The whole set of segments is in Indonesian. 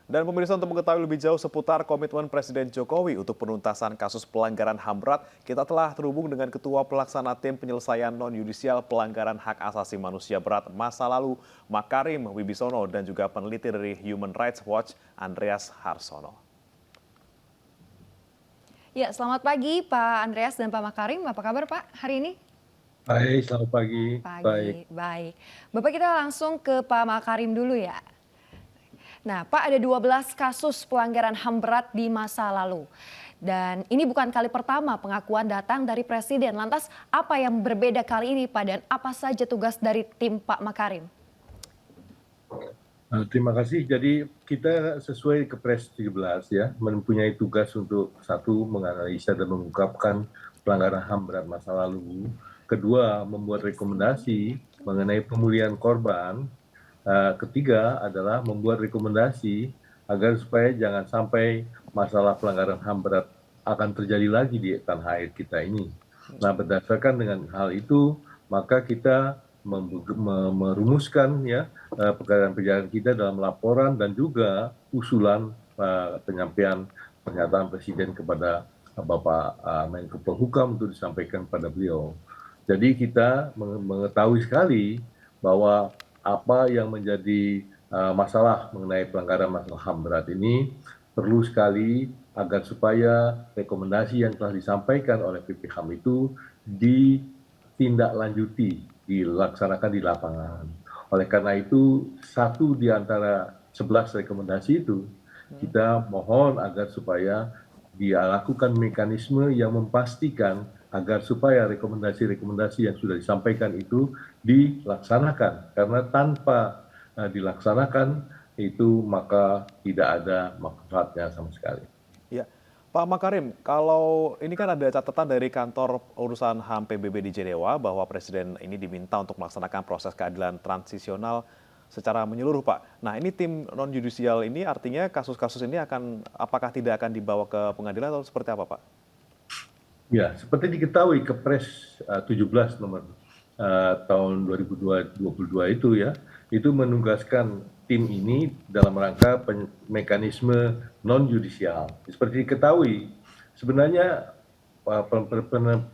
Dan pemirsa, untuk mengetahui lebih jauh seputar komitmen Presiden Jokowi untuk penuntasan kasus pelanggaran HAM berat, kita telah terhubung dengan Ketua Pelaksana Tim Penyelesaian Non-Yudisial Pelanggaran Hak Asasi Manusia Berat masa lalu, Makarim Wibisono, dan juga peneliti dari Human Rights Watch, Andreas Harsono. Ya, selamat pagi Pak Andreas dan Pak Makarim. Apa kabar Pak hari ini? Baik, selamat pagi. Baik. Pagi, baik. Bapak, kita langsung ke Pak Makarim dulu ya. Nah, Pak, ada 12 kasus pelanggaran HAM berat di masa lalu. Dan ini bukan kali pertama pengakuan datang dari Presiden. Lantas apa yang berbeda kali ini Pak, dan apa saja tugas dari tim Pak Makarim? Terima kasih. Jadi kita sesuai Kepres 17 ya, mempunyai tugas untuk satu, menganalisa dan mengungkapkan pelanggaran HAM berat masa lalu. Kedua, membuat rekomendasi mengenai pemulihan korban. Ketiga adalah membuat rekomendasi agar supaya jangan sampai masalah pelanggaran HAM berat akan terjadi lagi di tanah air kita ini. Nah, berdasarkan dengan hal itu, maka kita merumuskan ya pekerjaan-pekerjaan kita dalam laporan dan juga usulan penyampaian pernyataan Presiden kepada Bapak Menko Polhukam untuk disampaikan pada beliau. Jadi kita mengetahui sekali bahwa apa yang menjadi masalah mengenai pelanggaran masalah HAM berat ini perlu sekali agar supaya rekomendasi yang telah disampaikan oleh PPHAM itu ditindaklanjuti, dilaksanakan di lapangan. Oleh karena itu, satu di antara 11 rekomendasi itu, kita mohon agar supaya dilakukan mekanisme yang memastikan agar supaya rekomendasi-rekomendasi yang sudah disampaikan itu dilaksanakan. Karena tanpa dilaksanakan itu maka tidak ada manfaatnya sama sekali. Ya, Pak Makarim, kalau ini kan ada catatan dari kantor urusan HAM PBB di Jenewa bahwa Presiden ini diminta untuk melaksanakan proses keadilan transisional secara menyeluruh, Pak. Nah, ini tim non-judisial ini artinya kasus-kasus ini apakah tidak akan dibawa ke pengadilan atau seperti apa, Pak? Ya, seperti diketahui Kepres 17 nomor tahun 2022 itu ya, itu menugaskan tim ini dalam rangka mekanisme non-judisial. Seperti diketahui, sebenarnya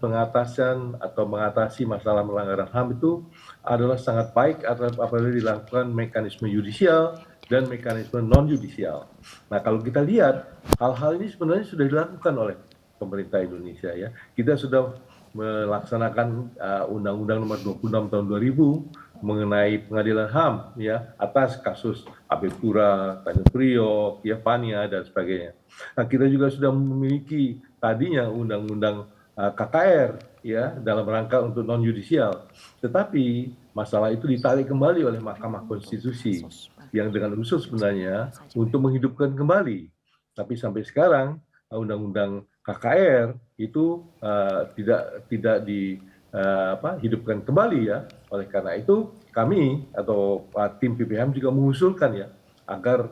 pengatasan atau mengatasi masalah pelanggaran HAM itu adalah sangat baik apabila dilakukan mekanisme yudisial dan mekanisme non-yudisial. Nah, kalau kita lihat, hal-hal ini sebenarnya sudah dilakukan oleh pemerintah Indonesia ya. Kita sudah melaksanakan Undang-Undang Nomor 26 Tahun 2000 mengenai pengadilan HAM ya atas kasus Abe Pura, Tanjung Priok, ya Pania dan sebagainya. Nah, kita juga sudah memiliki tadinya Undang-Undang KKR ya dalam rangka untuk non yudisial. Tetapi masalah itu ditarik kembali oleh Mahkamah Konstitusi yang dengan usul sebenarnya untuk menghidupkan kembali. Tapi sampai sekarang Undang-Undang KKR itu tidak dihidupkan kembali ya. Oleh karena itu kami atau tim PPHAM juga mengusulkan ya agar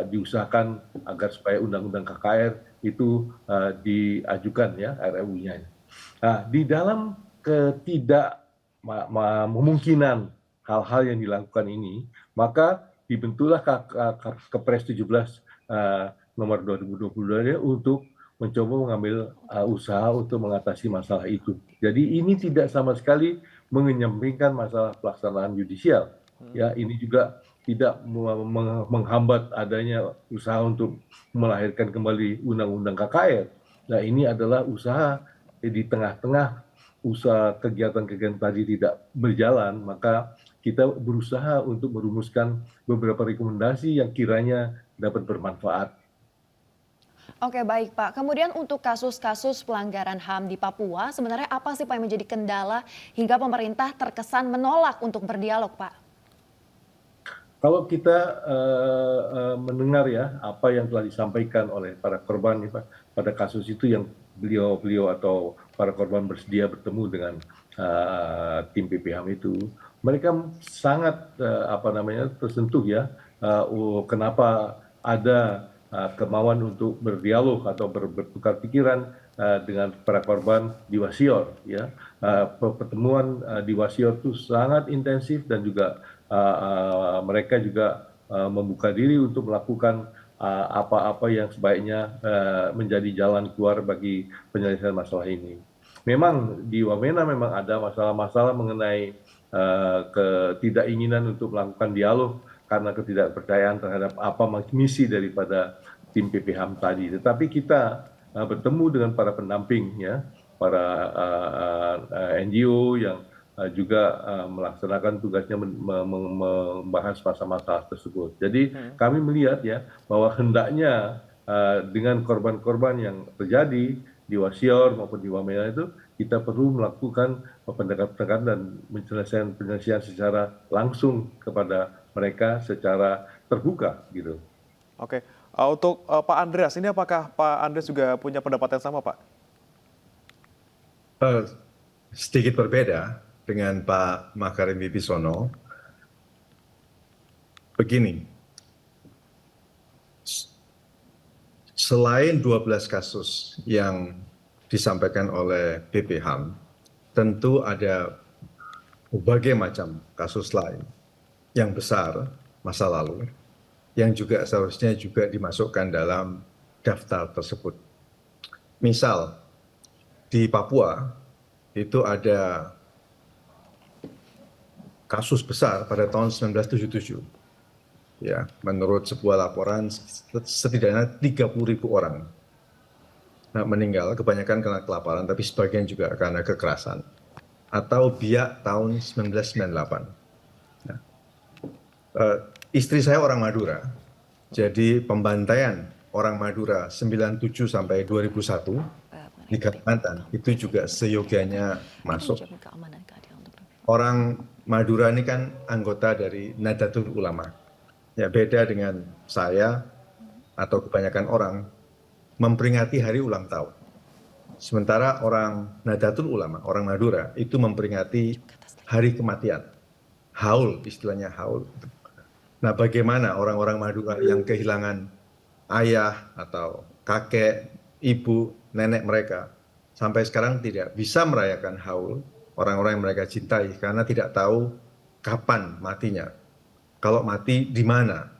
diusahakan agar supaya Undang-Undang KKR itu diajukan ya RUU-nya. Nah, di dalam ketidakmungkinan hal-hal yang dilakukan ini, maka dibentuklah Kepres 17 nomor 2022 untuk mencoba mengambil usaha untuk mengatasi masalah itu. Jadi ini tidak sama sekali mengenyampingkan masalah pelaksanaan yudisial. Ya, ini juga tidak menghambat adanya usaha untuk melahirkan kembali Undang-Undang KKR. Nah, ini adalah usaha di tengah-tengah usaha kegiatan-kegiatan tadi tidak berjalan, maka kita berusaha untuk merumuskan beberapa rekomendasi yang kiranya dapat bermanfaat. Oke, baik Pak. Kemudian untuk kasus-kasus pelanggaran HAM di Papua, sebenarnya apa sih Pak yang menjadi kendala hingga pemerintah terkesan menolak untuk berdialog, Pak? Kalau kita mendengar ya apa yang telah disampaikan oleh para korban pada kasus itu yang beliau atau para korban bersedia bertemu dengan tim PPHAM itu, mereka sangat tersentuh ya kenapa ada kemauan untuk berdialog atau bertukar pikiran dengan para korban di Wasior ya. Pertemuan di Wasior itu sangat intensif dan juga mereka juga membuka diri untuk melakukan apa-apa yang sebaiknya menjadi jalan keluar bagi penyelesaian masalah ini. Memang di Wamena memang ada masalah-masalah mengenai ketidakinginan untuk melakukan dialog karena ketidakpercayaan terhadap apa misi daripada tim PPHAM tadi. Tetapi kita bertemu dengan para pendamping, ya, para NGO yang juga melaksanakan tugasnya membahas masalah-masalah tersebut. Jadi kami melihat, ya, bahwa hendaknya dengan korban-korban yang terjadi di Wasior maupun di Wamena itu, kita perlu melakukan pendekatan dan penyelesaian secara langsung kepada mereka secara terbuka, gitu. Oke, untuk Pak Andreas, ini apakah Pak Andreas juga punya pendapat yang sama, Pak? Sedikit berbeda dengan Pak Makarim Wibisono. Begini, selain 12 kasus yang disampaikan oleh BPHAM, tentu ada berbagai macam kasus lain yang besar masa lalu, yang juga seharusnya juga dimasukkan dalam daftar tersebut. Misal, di Papua itu ada kasus besar pada tahun 1977. Ya, menurut sebuah laporan setidaknya 30.000 orang meninggal, kebanyakan karena kelaparan, tapi sebagian juga karena kekerasan. Atau Biak tahun 1998. Nah, istri saya orang Madura, jadi pembantaian orang Madura 97 sampai 2001 di Kalimantan itu juga seyogianya masuk. Orang Madura ini kan anggota dari Nahdlatul Ulama. Ya, beda dengan saya atau kebanyakan orang memperingati hari ulang tahun. Sementara orang Nahdlatul Ulama, orang Madura itu memperingati hari kematian. Haul, istilahnya haul. Nah, bagaimana orang-orang Madura yang kehilangan ayah atau kakek, ibu, nenek mereka sampai sekarang tidak bisa merayakan haul orang-orang yang mereka cintai karena tidak tahu kapan matinya. Kalau mati di mana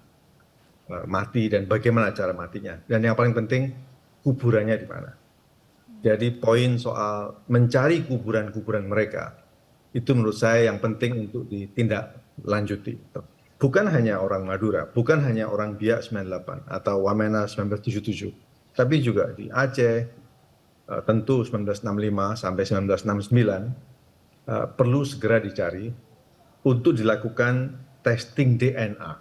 mati dan bagaimana cara matinya. Dan yang paling penting kuburannya di mana. Jadi poin soal mencari kuburan-kuburan mereka itu menurut saya yang penting untuk ditindaklanjuti. Bukan hanya orang Madura, bukan hanya orang Biak 98 atau Wamena 1977, tapi juga di Aceh, tentu 1965 sampai 1969 perlu segera dicari untuk dilakukan testing DNA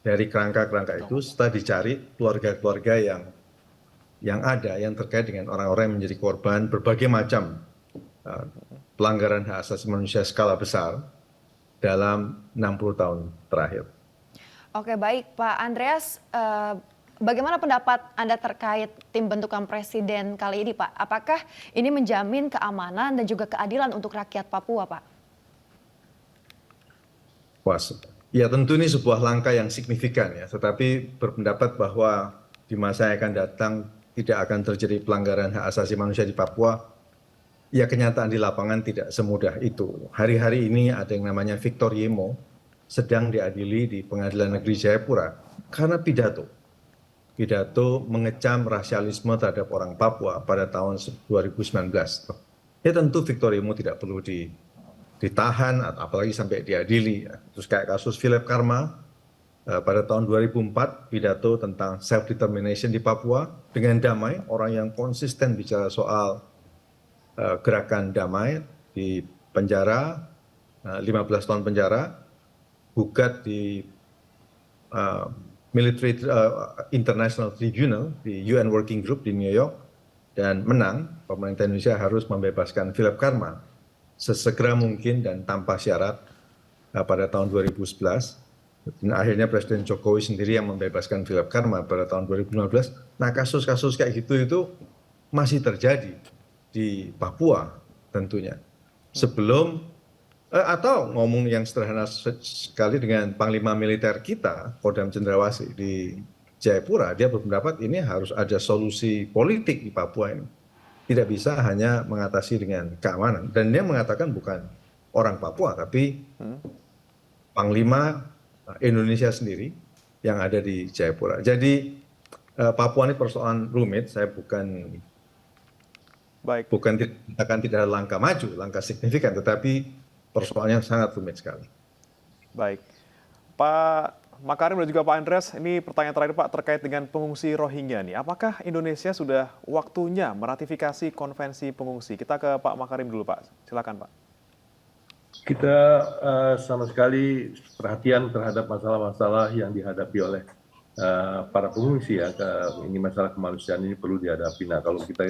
dari kerangka-kerangka itu setelah dicari keluarga-keluarga yang ada yang terkait dengan orang-orang yang menjadi korban berbagai macam pelanggaran hak asasi manusia skala besar dalam 60 tahun terakhir. Oke, baik Pak Andreas, bagaimana pendapat Anda terkait tim bentukan presiden kali ini, Pak? Apakah ini menjamin keamanan dan juga keadilan untuk rakyat Papua, Pak? Ya, tentu ini sebuah langkah yang signifikan, ya, tetapi berpendapat bahwa di masa yang akan datang tidak akan terjadi pelanggaran hak asasi manusia di Papua. Ya, kenyataan di lapangan tidak semudah itu. Hari-hari ini ada yang namanya Victor Yemo sedang diadili di Pengadilan Negeri Jayapura karena pidato mengecam rasialisme terhadap orang Papua pada tahun 2019. Ya, tentu Victor Yemo tidak perlu ditahan, apalagi sampai diadili. Terus kayak kasus Philip Karma pada tahun 2004, pidato tentang self-determination di Papua dengan damai, orang yang konsisten bicara soal gerakan damai di penjara, 15 tahun penjara, gugat di Military International Tribunal di UN Working Group di New York, dan menang. Pemerintah Indonesia harus membebaskan Philip Karma sesegera mungkin dan tanpa syarat pada tahun 2011. Dan akhirnya Presiden Jokowi sendiri yang membebaskan Philip Karma pada tahun 2015. Nah, kasus-kasus kayak gitu itu masih terjadi di Papua tentunya. Sebelum atau ngomong yang sederhana sekali dengan Panglima Militer kita, Kodam Cendrawasih di Jayapura, dia berpendapat ini harus ada solusi politik di Papua ini. Tidak bisa hanya mengatasi dengan keamanan. Dan dia mengatakan bukan orang Papua, tapi Panglima Indonesia sendiri yang ada di Jayapura. Jadi Papua ini persoalan rumit. Saya Baik, bukan katakan tidak ada langkah maju, langkah signifikan, tetapi persoalannya sangat rumit sekali. baik. Pak Makarim dan juga Pak Andreas, ini pertanyaan terakhir Pak terkait dengan pengungsi Rohingya nih. Apakah Indonesia sudah waktunya meratifikasi konvensi pengungsi? Kita ke Pak Makarim dulu Pak, silakan Pak. Kita sama sekali perhatian terhadap masalah-masalah yang dihadapi oleh para pengungsi ya. Ini masalah kemanusiaan ini perlu dihadapi. Nah, kalau kita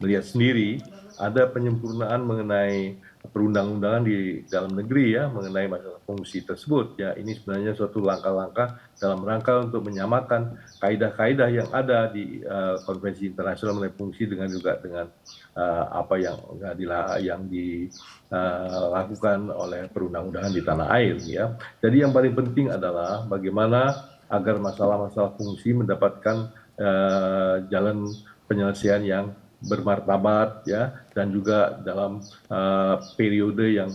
melihat sendiri ada penyempurnaan mengenai perundang-undangan di dalam negeri ya mengenai masalah pengungsi tersebut ya, ini sebenarnya suatu langkah-langkah dalam rangka untuk menyamakan kaidah-kaidah yang ada di konvensi internasional mengenai pengungsi dengan juga dengan apa yang dilakukan oleh perundang-undangan di tanah air ya. Jadi yang paling penting adalah bagaimana agar masalah-masalah pengungsi mendapatkan jalan penyelesaian yang bermartabat ya, dan juga dalam periode yang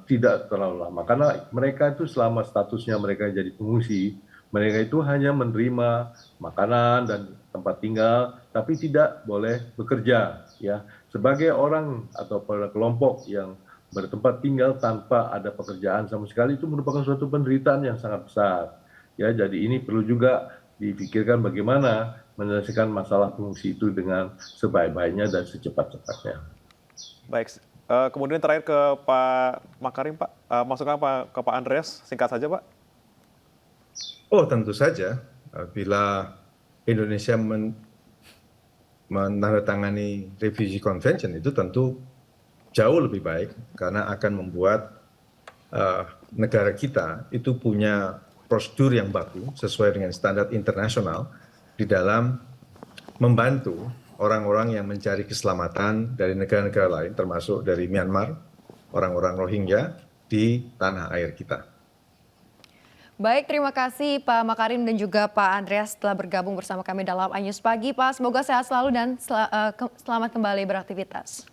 tidak terlalu lama, karena mereka itu selama statusnya mereka jadi pengungsi, mereka itu hanya menerima makanan dan tempat tinggal tapi tidak boleh bekerja ya. Sebagai orang atau pada kelompok yang bertempat tinggal tanpa ada pekerjaan sama sekali itu merupakan suatu penderitaan yang sangat besar ya. Jadi ini perlu juga dipikirkan bagaimana menyelesaikan masalah pengungsi itu dengan sebaik-baiknya dan secepat-cepatnya. Baik, kemudian terakhir ke Pak Makarim Pak, masukkan ke Pak Andreas, singkat saja Pak. Oh, tentu saja bila Indonesia menandatangani revisi convention itu tentu jauh lebih baik karena akan membuat negara kita itu punya prosedur yang baku sesuai dengan standar internasional di dalam membantu orang-orang yang mencari keselamatan dari negara-negara lain termasuk dari Myanmar, orang-orang Rohingya di tanah air kita. Baik, terima kasih Pak Makarim dan juga Pak Andreas telah bergabung bersama kami dalam iNews Pagi. Pak, semoga sehat selalu dan selamat kembali beraktivitas.